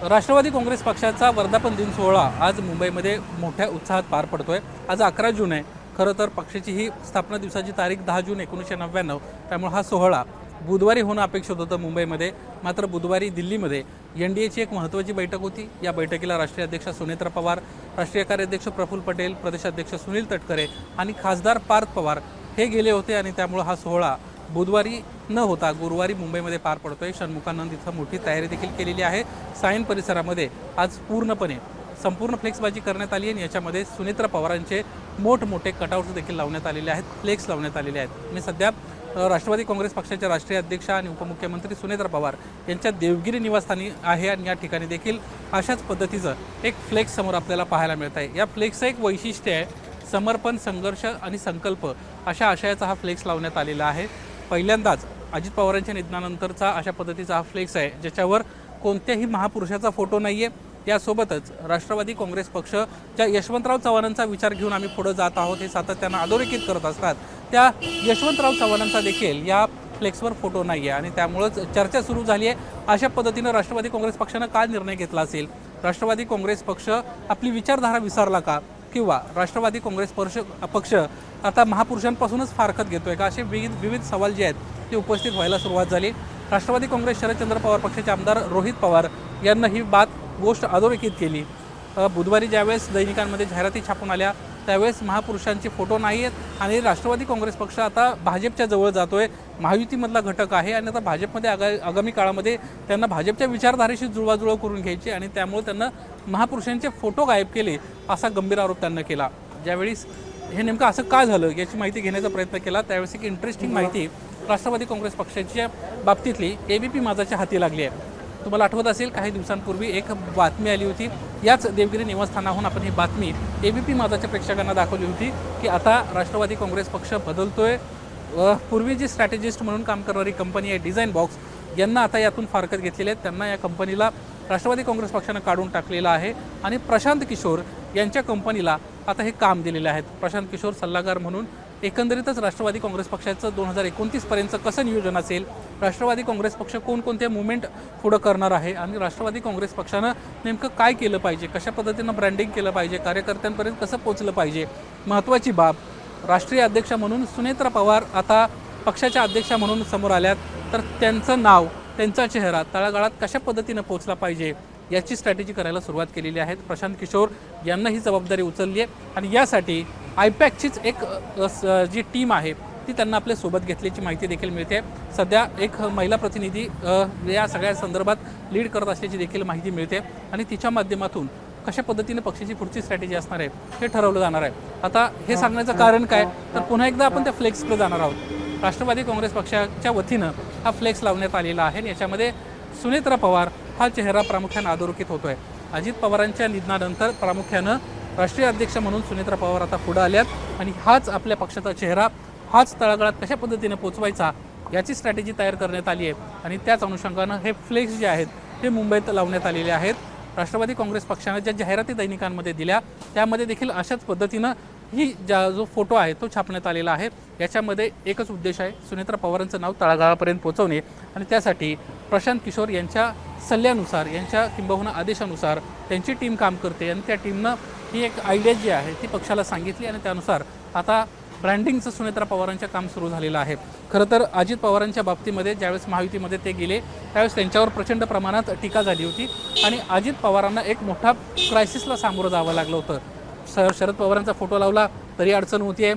राष्ट्रवादी काँग्रेस पक्षाचा वर्धापन दिन सोहळा आज मुंबईमध्ये मोठ्या उत्साहात पार पडतोय। आज 11 जून आहे। खरं तर पक्षाची ही स्थापना दिवसाची तारीख 10 जून 1999, त्यामुळे हा सोहळा बुधवारी होणं अपेक्षित होतं मुंबईमध्ये। मात्र बुधवारी दिल्लीमध्ये एनडीएची एक महत्त्वाची बैठक होती। या बैठकीला राष्ट्रीय अध्यक्ष सुनेत्रा पवार, राष्ट्रीय कार्याध्यक्ष प्रफुल्ल पटेल, प्रदेशाध्यक्ष सुनील तटकरे आणि खासदार पार्थ पवार हे गेले होते आणि त्यामुळे हा सोहळा बुधवारी न होता गुरुवारी मुंबईमध्ये पार पडतोय। षण्मुखानंद इथं मोठी तयारी देखील केलेली आहे। सायन परिसरामध्ये आज संपूर्ण फ्लेक्सबाजी करण्यात आली आहे। याच्यामध्ये सुनेत्रा पवारांचे मोठमोठे कटआउट्स देखील लावण्यात आलेले आहेत, फ्लेक्स लावण्यात आलेले आहेत। मी सध्या राष्ट्रवादी काँग्रेस पक्षाच्या राष्ट्रीय अध्यक्ष आणि उपमुख्यमंत्री सुनेत्रा पवार यांच्या देवगिरी निवासस्थानी आहे आणि या ठिकाणी देखील अशाच पद्धतीचं एक फ्लेक्स समोर आपल्याला पाहायला मिळत आहे। या फ्लेक्सचं एक वैशिष्ट्य आहे, समर्पण, संघर्ष आणि संकल्प अशा आशयाचा हा फ्लेक्स लावण्यात आलेला आहे। पहिल्यांदाच अजित पवारांच्या निधनानंतरचा अशा पद्धतीचा हा फ्लेक्स आहे, ज्याच्यावर कोणत्याही महापुरुषाचा फोटो नाही आहे। यासोबतच राष्ट्रवादी काँग्रेस पक्ष ज्या यशवंतराव चव्हाणांचा विचार घेऊन आम्ही पुढे जात आहोत हे सातत्यानं अधोरेखित करत असतात, त्या यशवंतराव चव्हाणांचा देखील या फ्लेक्सवर फोटो नाही आहे आणि त्यामुळेच चर्चा सुरू झाली आहे। अशा पद्धतीनं राष्ट्रवादी काँग्रेस पक्षानं काय निर्णय घेतला असेल? राष्ट्रवादी काँग्रेस पक्ष आपली विचारधारा विसरला का? किंवा राष्ट्रवादी काँग्रेस पक्ष आता महापुरुषांपासूनच फारकत घेतोय का? असे विविध सवाल जे आहेत ते उपस्थित व्हायला सुरुवात झाली। राष्ट्रवादी काँग्रेस शरदचंद्र पवार पक्षाचे आमदार रोहित पवार यांना ही गोष्ट अधोरेखित केली। बुधवारी ज्यावेळेस दैनिकांमध्ये जाहिराती छापून आल्या त्यावेळेस महापुरुषांचे फोटो नाही आहेत आणि राष्ट्रवादी काँग्रेस पक्ष आता भाजपच्या जवळ जातोय, महायुतीमधला घटक आहे आणि आता भाजपमध्ये आगामी काळामध्ये त्यांना भाजपच्या विचारधारेशी जुळवाजुळव करून घ्यायची आणि त्यामुळे त्यांना महापुरुषांचे फोटो गायब केले असा गंभीर आरोप त्यांना केला। ज्यावेळेस हे नेमकं असं का झालं याची माहिती घेण्याचा प्रयत्न केला त्यावेळेस एक इंटरेस्टिंग माहिती राष्ट्रवादी काँग्रेस पक्षाच्या बाबतीतली एबीपी माझाच्या हाती लागली आहे। तुम्हाला आठवत असेल काही दिवसांपूर्वी एक बातमी आली होती, याच देवगिरी निवासस्थानाहून आपण ही बातमी एबीपी माझाच्या प्रेक्षकांना दाखवली होती की आता राष्ट्रवादी काँग्रेस पक्ष बदलतोय। पूर्वी जी स्ट्रॅटेजिस्ट म्हणून काम करणारी कंपनी आहे डिझाईन बॉक्स, यांना आता यातून फारकत घेतलेली आहे। त्यांना या कंपनीला राष्ट्रवादी काँग्रेस पक्षानं काढून टाकलेलं आहे आणि प्रशांत किशोर यांच्या कंपनीला आता हे काम दिलेले आहेत। प्रशांत किशोर सल्लागार म्हणून एकंदरीतच राष्ट्रवादी काँग्रेस पक्षाचं 2029 पर्यंत कसं नियोजन असेल, राष्ट्रवादी काँग्रेस पक्ष कोणकोणते मुवमेंट पुढं करणार आहे आणि राष्ट्रवादी काँग्रेस पक्षानं नेमकं काय केलं पाहिजे, कशा पद्धतीनं ब्रँडिंग केलं पाहिजे, कार्यकर्त्यांपर्यंत कसं पोहोचलं पाहिजे। महत्त्वाची बाब, राष्ट्रीय अध्यक्ष म्हणून सुनेत्रा पवार आता पक्षाच्या अध्यक्षा म्हणून समोर आल्यात, तर त्यांचं नाव, त्यांचा चेहरा तळागाळात कशा पद्धतीनं पोहोचला पाहिजे याची स्ट्रॅटेजी करायला सुरुवात केलेली आहे। प्रशांत किशोर यांना ही जबाबदारी उचलली आहे आणि यासाठी आयपॅकचीच एक जी टीम आहे ती त्यांना आपल्या सोबत घेतल्याची माहिती देखील मिळते। सध्या एक महिला प्रतिनिधी या सगळ्या संदर्भात लीड करत असल्याची देखील माहिती मिळते आणि तिच्या माध्यमातून कशा पद्धतीने पक्षाची पुढची स्ट्रॅटेजी असणार आहे हे ठरवलं जाणार आहे। आता हे सांगण्याचं कारण काय, तर पुन्हा एकदा आपण त्या फ्लेक्सकडे जाणार आहोत। राष्ट्रवादी काँग्रेस पक्षाच्या वतीनं हा फ्लेक्स लावण्यात आलेला आहे आणि याच्यामध्ये सुनेत्रा पवार हा चेहरा प्रामुख्यानं अधोरेखित होतोय। अजित पवारांच्या निधनानंतर प्रामुख्यानं राष्ट्रीय अध्यक्ष म्हणून सुनेत्रा पवार आता पुढे आल्यात आणि हाच आपल्या पक्षाचा चेहरा, हाच तळागाळात कशा पद्धतीने पोचवायचा याची स्ट्रॅटेजी तयार करण्यात आली आहे आणि त्याच अनुषंगानं हे फ्लेक्स जे आहेत ते मुंबईत लावण्यात आलेले आहेत। राष्ट्रवादी काँग्रेस पक्षानं ज्या जाहिराती दैनिकांमध्ये दिल्या त्यामध्ये देखील अशाच पद्धतीनं जो फोटो आहे तो छापण्यात आलेला आहे। याच्यामध्ये एकच उद्देश आहे, सुनेत्रा पवारांचं नाव तळागाळापर्यंत पोहोचवणे आणि त्यासाठी प्रशांत किशोर यांच्या सल्ल्यानुसार, यांच्या किंबहुना आदेशानुसार त्यांची टीम काम करते आणि त्या टीमनं ही एक आयडिया जी आहे ती पक्षाला सांगितली आणि त्यानुसार आता ब्रँडिंगचं सुनेत्रा पवारांचं काम सुरू झालेलं आहे। खरं तर अजित पवारांच्या बाबतीमध्ये ज्यावेळेस महायुतीमध्ये ते गेले त्यावेळेस त्यांच्यावर प्रचंड प्रमाणात टीका झाली होती आणि अजित पवारांना एक मोठा क्रायसिसला सामोरं जावं लागलं होतं। शरद पवारांचा फोटो लावला तरी अडचण होती आहे,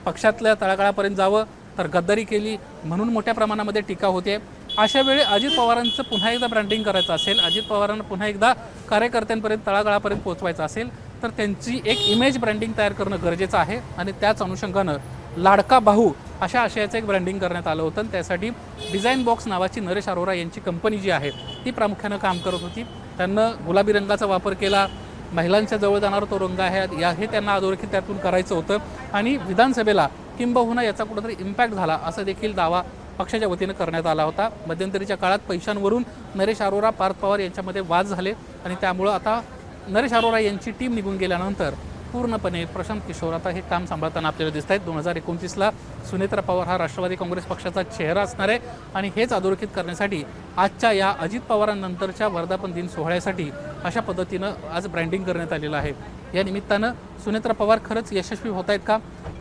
पक्षातल्या तळागाळापर्यंत जावं तर गद्दारी केली म्हणून मोठ्या प्रमाणामध्ये टीका होते। अशा वेळी अजित पवारांचं पुन्हा एकदा ब्रँडिंग करायचं असेल, अजित पवारांना पुन्हा एकदा कार्यकर्त्यांपर्यंत तळागाळापर्यंत पोहोचवायचं असेल तर त्यांची एक इमेज ब्रँडिंग तयार करणं गरजेचं आहे आणि त्याच अनुषंगानं लाडका भाऊ अशा आशयाचं एक ब्रँडिंग करण्यात आलं होतं। त्यासाठी डिझाईन बॉक्स नावाची नरेश अरोरा यांची कंपनी जी आहे ती प्रामुख्यानं काम करत होती। त्यांना गुलाबी रंगाचा वापर केला, महिलांच्या जवळ जाणारा तो रंग आहे हे त्यांना अधोरेखित त्यातून करायचं होतं आणि विधानसभेला किंबहुना याचा कुठेतरी इम्पॅक्ट झाला असा देखील दावा पक्षाच्या वतीनं करण्यात आला होता। मध्यंतरीच्या काळात पैशांवरून नरेश अरोरा, पार्थ पवार यांच्यामध्ये वाद झाले आणि त्यामुळं आता नरेश अरोरा यांची टीम निघून गेल्यानंतर पूर्णपणे प्रशांत किशोर आता हे काम सांभाळताना आपल्याला दिसत आहेत. 2029ला सुनेत्रा पवार हा राष्ट्रवादी काँग्रेस पक्षाचा चेहरा असणार आहे आणि हेच अधोरेखित करण्यासाठी आजच्या या अजित पवारांनंतरच्या वर्धापन दिन सोहळ्यासाठी अशा पद्धतीनं आज ब्रँडिंग करण्यात आलेलं आहे. या निमित्तानं सुनेत्रा पवार खरंच यशस्वी होत आहेत का?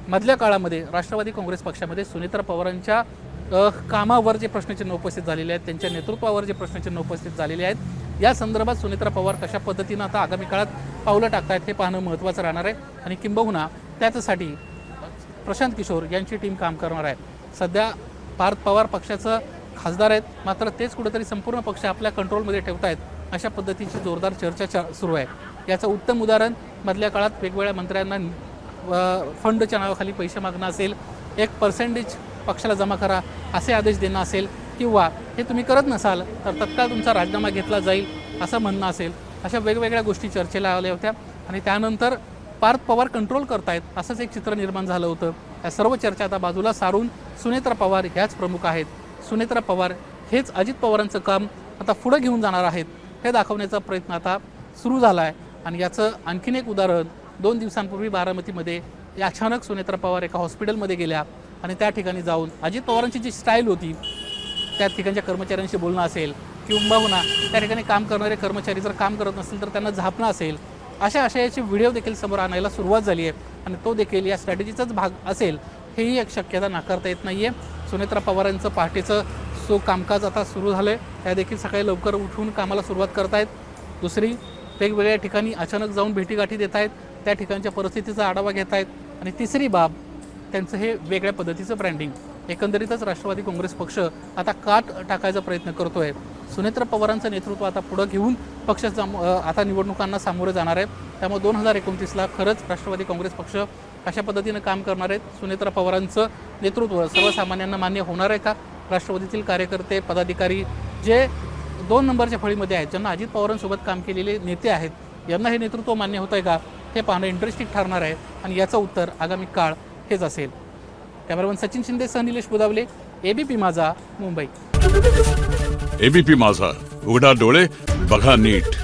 मधल्या काळामध्ये राष्ट्रवादी काँग्रेस पक्षामध्ये सुनेत्रा पवारांच्या कामावर जे प्रश्नचिन्ह उपस्थित झालेले आहेत, त्यांच्या नेतृत्वावर जे प्रश्नचिन्ह उपस्थित झालेले आहेत, या संदर्भात सुनेत्रा पवार कशा पद्धतीनं आता आगामी काळात पावलं टाकतायत हे पाहणं महत्त्वाचं राहणार आहे. आणि किंबहुना त्याच्यासाठी प्रशांत किशोर यांची टीम काम करणार आहे. सध्या पार्थ पवार पक्षाचं खासदार आहेत, मात्र तेच कुठेतरी संपूर्ण पक्ष आपल्या कंट्रोलमध्ये ठेवत आहेत अशा पद्धतीची जोरदार चर्चा सुरू आहे. याचं उत्तम उदाहरण मधल्या काळात वेगवेगळ्या मंत्र्यांना फंडच्या नावाखाली पैसे मागणं असेल, 1% पक्षाला जमा करा असे आदेश देणं असेल, किंवा हे तुम्ही करत नसाल तर तत्काळ तुमचा राजीनामा घेतला जाईल असं म्हणणं असेल. अशा वेगवेगळ्या गोष्टी चर्चेला आल्या होत्या आणि त्यानंतर पार्थ पवार कंट्रोल करतायत असंच एक चित्र निर्माण झालं होतं. या सर्व चर्चा आता बाजूला सारून सुनेत्रा पवार ह्याच प्रमुख आहेत. सुनेत्रा पवार हेच अजित पवारांचं काम आता पुढं घेऊन जाणार आहेत हे दाखवण्याचा प्रयत्न आता सुरू झाला आहे. आणि याचं आणखीन एक उदाहरण 2 दिवसांपूर्वी बारामतीमध्ये अचानक सुनेत्रा पवार एका हॉस्पिटलमध्ये गेल्या आणि त्या ठिकाणी जाऊन अजित पवारांची जी स्टाईल होती त्या ठिकाणच्या कर्मचाऱ्यांशी बोलणं असेल, किंबहुना त्या ठिकाणी काम करणारे कर्मचारी जर काम करत नसतील तर त्यांना झापणं असेल, अशा आशयाचे व्हिडिओ देखील समोर आणायला सुरुवात झाली आहे. आणि तो देखील या स्ट्रॅटेजीचाच भाग असेल हेही एक शक्यता नाकारता येत नाही आहे. सुनेत्रा पवारांचं पहाटेचं कामकाज आता सुरू झालं आहे. त्या देखील सकाळी लवकर उठून कामाला सुरुवात करत आहेत. दुसरी, वेगवेगळ्या ठिकाणी अचानक जाऊन भेटीगाठी देत आहेत, त्या ठिकाणच्या परिस्थितीचा आढावा घेत आहेत. आणि तिसरी बाब, त्यांचं हे वेगळ्या पद्धतीचं ब्रँडिंग. एकंदरीतच राष्ट्रवादी काँग्रेस पक्ष आता काट टाकायचा प्रयत्न करतो आहे. सुनेत्रा पवारांचं नेतृत्व आता पुढं घेऊन पक्ष आता निवडणुकांना सामोरे जाणार आहे. त्यामुळे 2029ला खरंच राष्ट्रवादी काँग्रेस पक्ष अशा पद्धतीनं काम करणार आहेत. सुनेत्रा पवारांचं नेतृत्व सर्वसामान्यांना मान्य होणार आहे का? राष्ट्रवादीतील कार्यकर्ते, पदाधिकारी जे 2 नंबरच्या फळीमध्ये आहेत, ज्यांना अजित पवारांसोबत काम केलेले नेते आहेत, यांना हे नेतृत्व मान्य होतं आहे का हे पाहणं इंटरेस्टिंग ठरणार आहे. आणि याचं उत्तर आगामी काळ हेच असेल. कॅमेरामन सचिन शिंदे सह निलेश बुदावले, ABP माझा, मुंबई. ABP माझा, उघडा डोळे बघा नीट.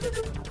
Thank you.